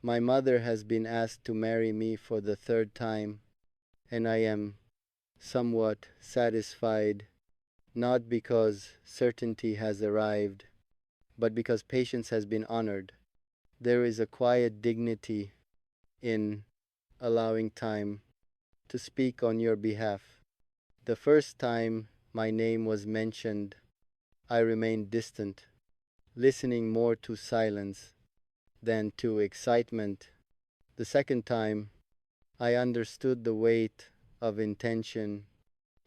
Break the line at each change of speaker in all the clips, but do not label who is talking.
My mother has been asked to marry me for the third time, and I am somewhat satisfied, not because certainty has arrived, but because patience has been honored. There is a quiet dignity in allowing time to speak on your behalf. The first time my name was mentioned, I remained distant, listening more to silence than to excitement. The second time, I understood the weight of intention,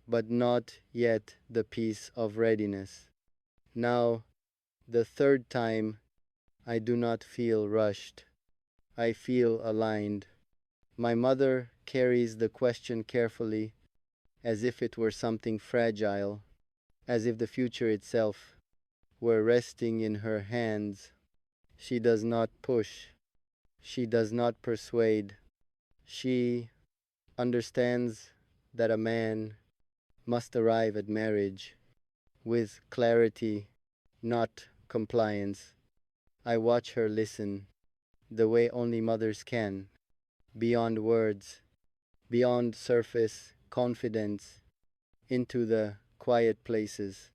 but not yet the peace of readiness. Now, the third time, I do not feel rushed. I feel aligned. My mother carries the question carefully, as if it were something fragile, as if the future itself were resting in her hands. She does not push. She does not persuade. She understands that a man must arrive at marriage with clarity, not compliance. I watch her listen, the way only mothers can, beyond words, beyond surface confidence, into the quiet places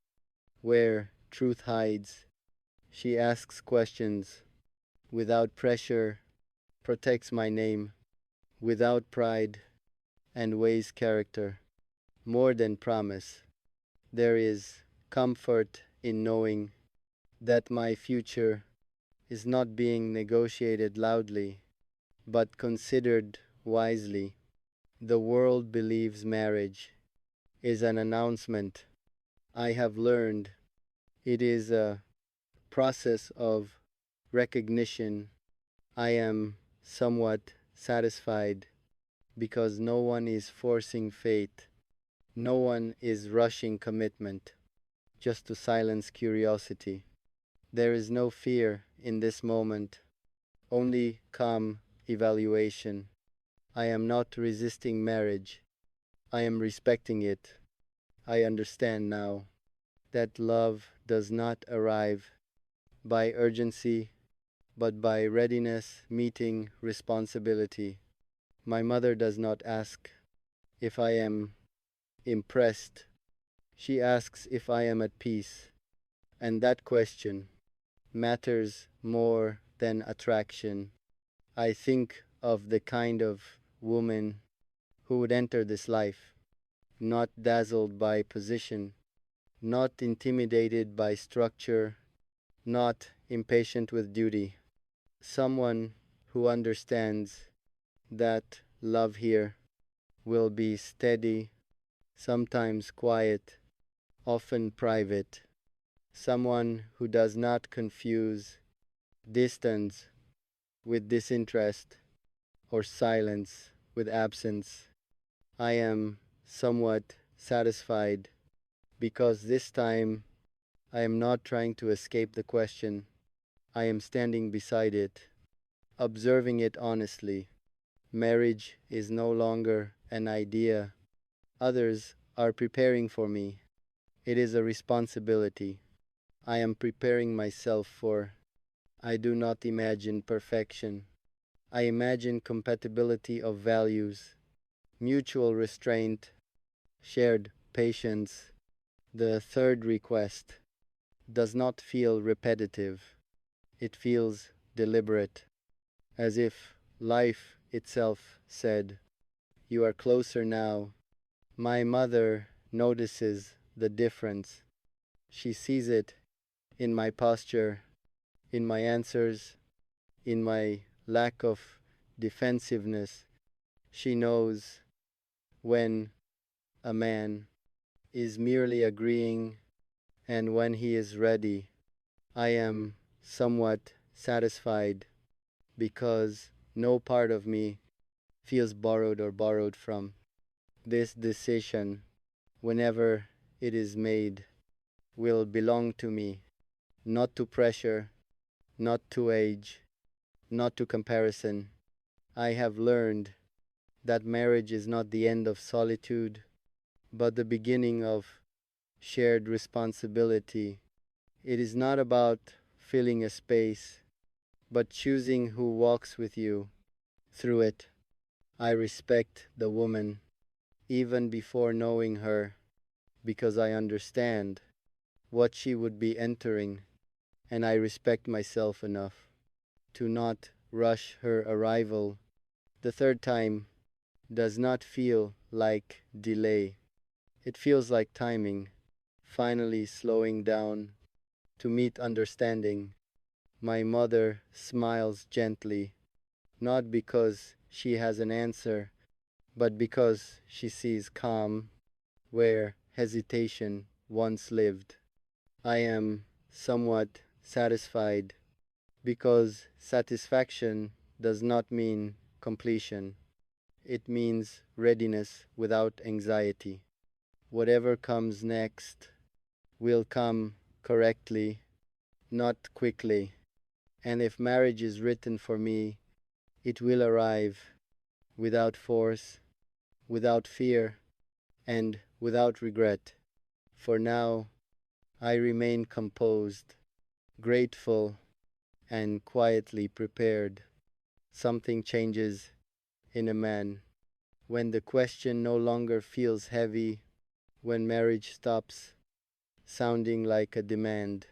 where truth hides. She asks questions without pressure, protects my name without pride, and weighs character more than promise. There is comfort in knowing that my future is not being negotiated loudly, but considered wisely. The world believes marriage is an announcement. I have learned it is a process of recognition. I am somewhat satisfied because no one is forcing fate, no one is rushing commitment just to silence curiosity. There is no fear in this moment, only calm evaluation. I am not resisting marriage, I am respecting it. I understand now that love does not arrive by urgency, but by readiness meeting responsibility. My mother does not ask if I am impressed, she asks if I am at peace, and that question matters more than attraction. I think of the kind of woman who would enter this life, not dazzled by position, not intimidated by structure, not impatient with duty. Someone who understands that love here will be steady, sometimes quiet, often private. Someone who does not confuse distance with disinterest or silence with absence. I am somewhat satisfied because this time I am not trying to escape the question. I am standing beside it, observing it honestly. Marriage is no longer an idea others are preparing for me. It is a responsibility I am preparing myself for. I do not imagine perfection. I imagine compatibility of values, mutual restraint, shared patience. The third request does not feel repetitive. It feels deliberate, as if life itself said, "You are closer now." My mother notices the difference. She sees it in my posture, in my answers, in my lack of defensiveness. She knows when a man is merely agreeing and when he is ready. I am somewhat satisfied because no part of me feels borrowed or borrowed from. This decision, whenever it is made, will belong to me, not to pressure, not to age, not to comparison. I have learned that marriage is not the end of solitude, but the beginning of shared responsibility. It is not about filling a space, but choosing who walks with you through it. I respect the woman even before knowing her because I understand what she would be entering, and I respect myself enough to not rush her arrival. The third time does not feel like delay. It feels like timing, finally slowing down to meet understanding. My mother smiles gently, not because she has an answer, but because she sees calm where hesitation once lived. I am somewhat satisfied because satisfaction does not mean completion. It means readiness without anxiety. Whatever comes next will come correctly, not quickly. And if marriage is written for me, it will arrive without force, without fear, and without regret. For now, I remain composed, grateful, and quietly prepared. Something changes in a man when the question no longer feels heavy, when marriage stops sounding like a demand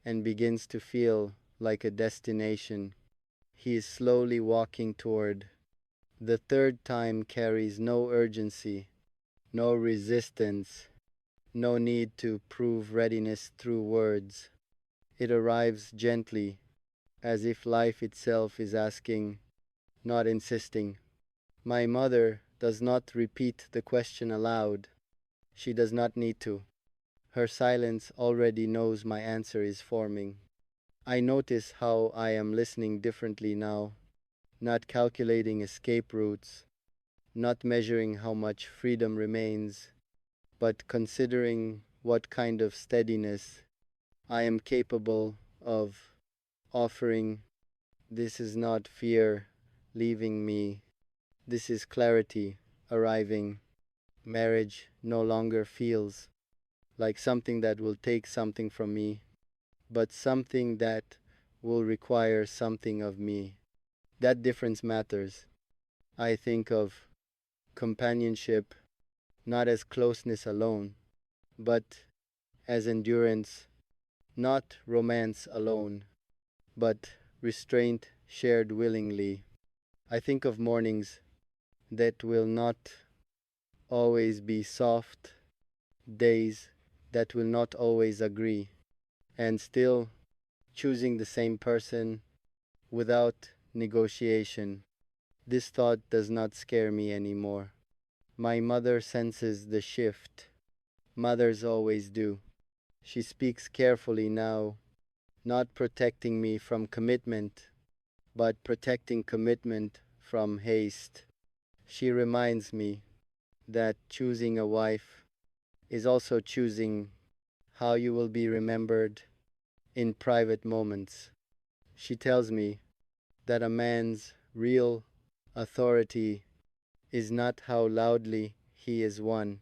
and begins to feel like a destination he is slowly walking toward. The third time carries no urgency, no resistance, no need to prove readiness through words. It arrives gently, as if life itself is asking, not insisting. My mother does not repeat the question aloud. She does not need to. Her silence already knows my answer is forming. I notice how I am listening differently now, not calculating escape routes, not measuring how much freedom remains, but considering what kind of steadiness I am capable of offering. This is not fear leaving me, this is clarity arriving. Marriage no longer feels like something that will take something from me, but something that will require something of me. That difference matters. I think of companionship not as closeness alone, but as endurance, not romance alone, but restraint shared willingly. I think of mornings that will not always be soft, days that will not always agree, and still choosing the same person without negotiation. This thought does not scare me anymore. My mother senses the shift. Mothers always do. She speaks carefully now, not protecting me from commitment, but protecting commitment from haste. She reminds me that choosing a wife is also choosing how you will be remembered in private moments. She tells me that a man's real authority is not how loudly he is won,